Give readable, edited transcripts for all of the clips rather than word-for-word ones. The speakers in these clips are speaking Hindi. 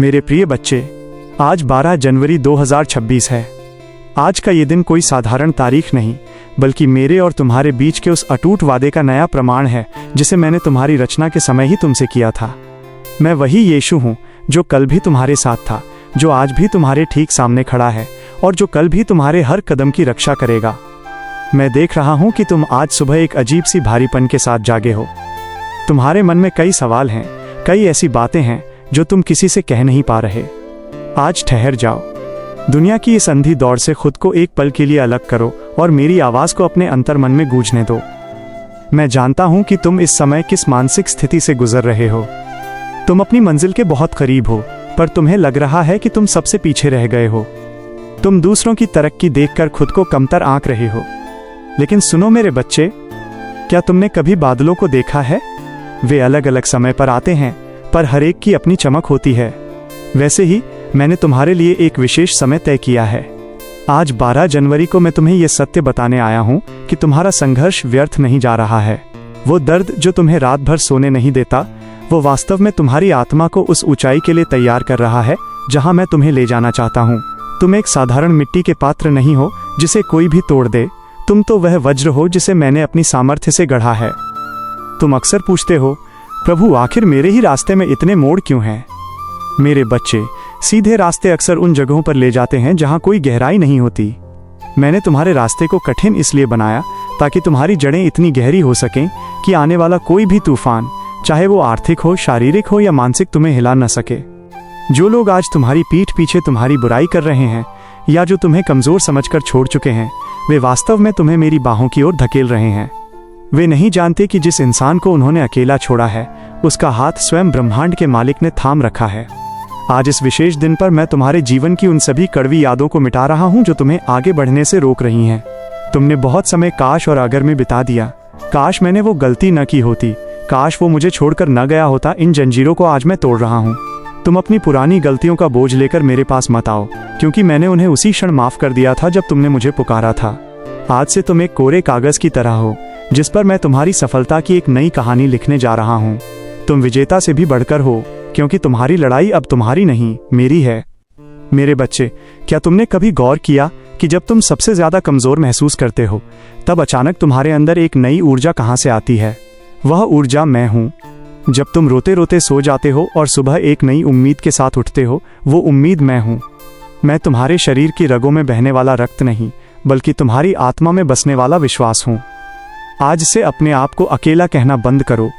मेरे प्रिय बच्चे, आज 12 जनवरी 2026 है। आज का ये दिन कोई साधारण तारीख नहीं, बल्कि मेरे और तुम्हारे बीच के उस अटूट वादे का नया प्रमाण है जिसे मैंने तुम्हारी रचना के समय ही तुमसे किया था। मैं वही यीशु हूँ जो कल भी तुम्हारे साथ था, जो आज भी तुम्हारे ठीक सामने खड़ा है और जो कल भी तुम्हारे हर कदम की रक्षा करेगा। मैं देख रहा हूँ कि तुम आज सुबह एक अजीब सी भारीपन के साथ जागे हो। तुम्हारे मन में कई सवाल हैं, कई ऐसी बातें हैं जो तुम किसी से कह नहीं पा रहे। आज ठहर जाओ, दुनिया की इस अंधी दौड़ से खुद को एक पल के लिए अलग करो और मेरी आवाज को अपने अंतर्मन में गूंजने दो। मैं जानता हूं कि तुम इस समय किस मानसिक स्थिति से गुजर रहे हो। तुम अपनी मंजिल के बहुत करीब हो, पर तुम्हें लग रहा है कि तुम सबसे पीछे रह गए हो। तुम दूसरों की तरक्की देखकर खुद को कमतर आंक रहे हो। लेकिन सुनो मेरे बच्चे, क्या तुमने कभी बादलों को देखा है? वे अलग अलग समय पर आते हैं, पर हर एक की अपनी चमक होती है। वैसे ही मैंने तुम्हारे लिए एक विशेष समय तय किया है। आज 12 जनवरी को मैं तुम्हें यह सत्य बताने आया हूं कि तुम्हारा संघर्ष व्यर्थ नहीं जा रहा है। वो दर्द जो तुम्हें रात भर सोने नहीं देता, वो वास्तव में तुम्हारी आत्मा को उस ऊंचाई के लिए तैयार कर रहा है जहां मैं तुम्हें ले जाना चाहता हूं। तुम एक साधारण मिट्टी के पात्र नहीं हो जिसे कोई भी तोड़ दे। तुम तो वह वज्र हो जिसे मैंने अपनी सामर्थ्य से गढ़ा है। तुम अक्सर पूछते हो, प्रभु आखिर मेरे ही रास्ते में इतने मोड़ क्यों हैं? मेरे बच्चे, सीधे रास्ते अक्सर उन जगहों पर ले जाते हैं जहां कोई गहराई नहीं होती। मैंने तुम्हारे रास्ते को कठिन इसलिए बनाया ताकि तुम्हारी जड़ें इतनी गहरी हो सकें कि आने वाला कोई भी तूफान, चाहे वो आर्थिक हो, शारीरिक हो या मानसिक, तुम्हें हिला न सके। जो लोग आज तुम्हारी पीठ पीछे तुम्हारी बुराई कर रहे हैं या जो तुम्हें कमजोर समझकर छोड़ चुके हैं, वे वास्तव में तुम्हें मेरी बाहों की ओर धकेल रहे हैं। वे नहीं जानते कि जिस इंसान को उन्होंने अकेला छोड़ा है, उसका हाथ स्वयं ब्रह्मांड के मालिक ने थाम रखा है। आज इस विशेष दिन पर मैं तुम्हारे जीवन की उन सभी कड़वी यादों को मिटा रहा हूं जो तुम्हें आगे बढ़ने से रोक रही हैं। तुमने बहुत समय काश और अगर में बिता दिया। काश मैंने वो गलती न की होती, काश वो मुझे छोड़कर न गया होता। इन जंजीरों को आज मैं तोड़ रहा हूँ। तुम अपनी पुरानी गलतियों का बोझ लेकर मेरे पास मत आओ, क्योंकि मैंने उन्हें उसी क्षण माफ कर दिया था जब तुमने मुझे पुकारा था। आज से तुम एक कोरे कागज की तरह हो जिस पर मैं तुम्हारी सफलता की एक नई कहानी लिखने जा रहा हूँ। तुम विजेता से भी बढ़कर हो, क्योंकि तुम्हारी लड़ाई अब तुम्हारी नहीं, मेरी है। मेरे बच्चे, क्या तुमने कभी गौर किया कि जब तुम सबसे ज्यादा कमजोर महसूस करते हो, तब अचानक तुम्हारे अंदर एक नई ऊर्जा कहाँ से आती है? वह ऊर्जा मैं हूँ। जब तुम रोते रोते सो जाते हो और सुबह एक नई उम्मीद के साथ उठते हो, वो उम्मीद मैं हूँ। मैं तुम्हारे शरीर की रगों में बहने वाला रक्त नहीं, बल्कि तुम्हारी आत्मा में बसने वाला विश्वास हूँ। आज से अपने आप को अकेला कहना बंद करो।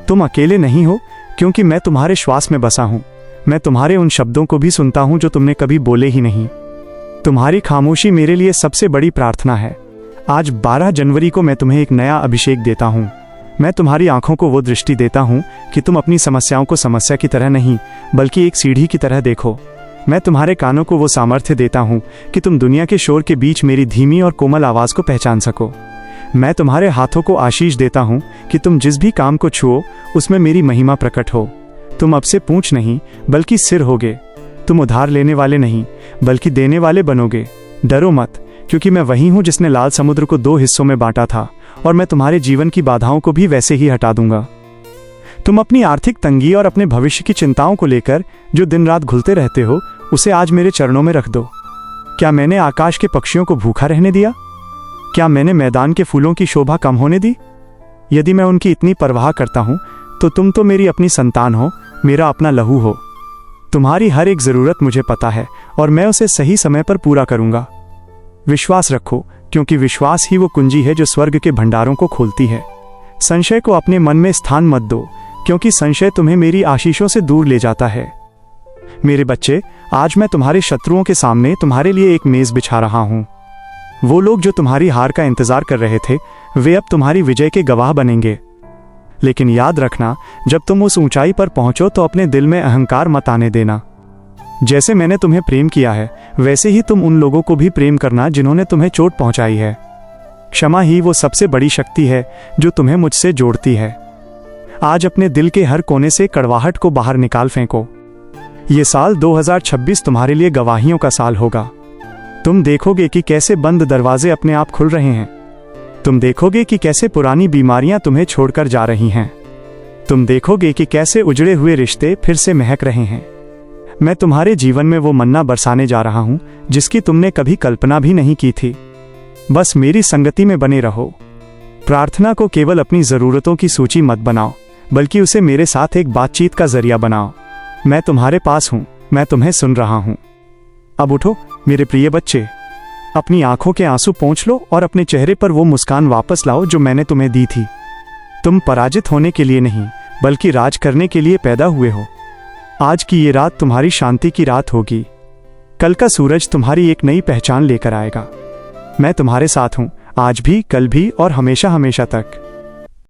तुम अकेले नहीं हो, क्योंकि मैं तुम्हारे श्वास में बसा हूं। मैं तुम्हारे उन शब्दों को भी सुनता हूं जो तुमने कभी बोले ही नहीं। तुम्हारी खामोशी मेरे लिए सबसे बड़ी प्रार्थना है। आज 12 जनवरी को मैं तुम्हें एक नया अभिषेक देता हूं। मैं तुम्हारी आंखों को वो दृष्टि देता हूं कि तुम अपनी समस्याओं को समस्या की तरह नहीं, बल्कि एक सीढ़ी की तरह देखो। मैं तुम्हारे कानों को वो सामर्थ्य देता हूं कि तुम दुनिया के शोर के बीच मेरी धीमी और कोमल आवाज को पहचान सको। मैं तुम्हारे हाथों को आशीष देता हूं कि तुम जिस भी काम को छुओ उसमें मेरी महिमा प्रकट हो। तुम अब से पूंछ नहीं, बल्कि सिर होगे। तुम उधार लेने वाले नहीं, बल्कि देने वाले बनोगे। डरो मत, क्योंकि मैं वही हूं जिसने लाल समुद्र को 2 हिस्सों में बांटा था, और मैं तुम्हारे जीवन की बाधाओं को भी वैसे ही हटा दूंगा। तुम अपनी आर्थिक तंगी और अपने भविष्य की चिंताओं को लेकर जो दिन रात घुलते रहते हो, उसे आज मेरे चरणों में रख दो। क्या मैंने आकाश के पक्षियों को भूखा रहने दिया? क्या मैंने मैदान के फूलों की शोभा कम होने दी? यदि मैं उनकी इतनी परवाह करता हूं, तो तुम तो मेरी अपनी संतान हो, मेरा अपना लहू हो। तुम्हारी हर एक जरूरत मुझे पता है और मैं उसे सही समय पर पूरा करूंगा। विश्वास रखो, क्योंकि विश्वास ही वो कुंजी है जो स्वर्ग के भंडारों को खोलती है। संशय को अपने मन में स्थान मत दो, क्योंकि संशय तुम्हें मेरी आशीषों से दूर ले जाता है। मेरे बच्चे, आज मैं तुम्हारे शत्रुओं के सामने तुम्हारे लिए एक मेज बिछा रहा हूं। वो लोग जो तुम्हारी हार का इंतजार कर रहे थे, वे अब तुम्हारी विजय के गवाह बनेंगे। लेकिन याद रखना, जब तुम उस ऊंचाई पर पहुंचो तो अपने दिल में अहंकार मत आने देना। जैसे मैंने तुम्हें प्रेम किया है, वैसे ही तुम उन लोगों को भी प्रेम करना जिन्होंने तुम्हें चोट पहुंचाई है। क्षमा ही वो सबसे बड़ी शक्ति है जो तुम्हें मुझसे जोड़ती है। आज अपने दिल के हर कोने से कड़वाहट को बाहर निकाल फेंको। ये साल 2026 तुम्हारे लिए गवाहियों का साल होगा। तुम देखोगे कि कैसे बंद दरवाजे अपने आप खुल रहे हैं। तुम देखोगे कि कैसे पुरानी बीमारियां तुम्हें छोड़कर जा रही हैं। तुम देखोगे कि कैसे उजड़े हुए रिश्ते फिर से महक रहे हैं। मैं तुम्हारे जीवन में वो मन्ना बरसाने जा रहा हूं जिसकी तुमने कभी कल्पना भी नहीं की थी। बस मेरी संगति में बने रहो। प्रार्थना को केवल अपनी ज़रूरतों की सूची मत बनाओ, बल्कि उसे मेरे साथ एक बातचीत का जरिया बनाओ। मैं तुम्हारे पास हूं, मैं तुम्हें सुन रहा हूं। अब उठो मेरे प्रिय बच्चे, अपनी आंखों के आंसू पोंछ लो और अपने चेहरे पर वो मुस्कान वापस लाओ जो मैंने तुम्हें दी थी। तुम पराजित होने के लिए नहीं, बल्कि राज करने के लिए पैदा हुए हो। आज की ये रात तुम्हारी शांति की रात होगी। कल का सूरज तुम्हारी एक नई पहचान लेकर आएगा। मैं तुम्हारे साथ हूं, आज भी, कल भी और हमेशा हमेशा तक।